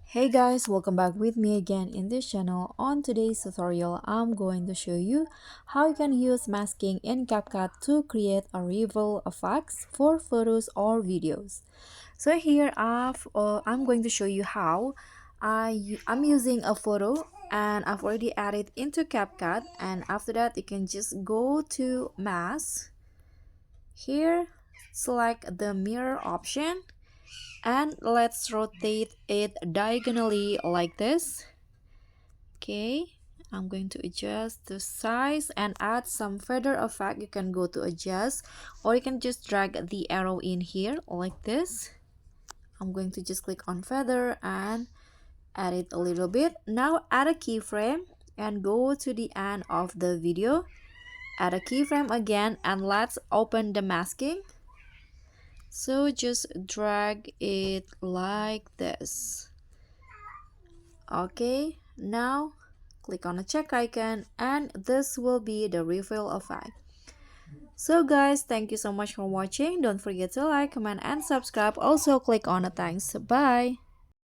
Hey guys, welcome back with me again in this channel. On today's tutorial, I'm going to show you how you can use masking in CapCut to create a reveal effects for photos or videos. So here I'm going to show you how I'm using a photo and I've already added into CapCut, and after that you can just go to mask. Here select the mirror option and let's rotate it diagonally like this. Okay, I'm going to adjust the size and add some feather effect. You can go to adjust, or you can just drag the arrow in here like this. I'm going to just click on feather and add it a little bit. Now add a keyframe and go to the end of the video, add a keyframe again, and let's open the masking. So just drag it like this. Okay, now click on the check icon and this will be the refill effect. So guys, thank you so much for watching. Don't forget to like, comment, and subscribe. Also click on the thanks. Bye.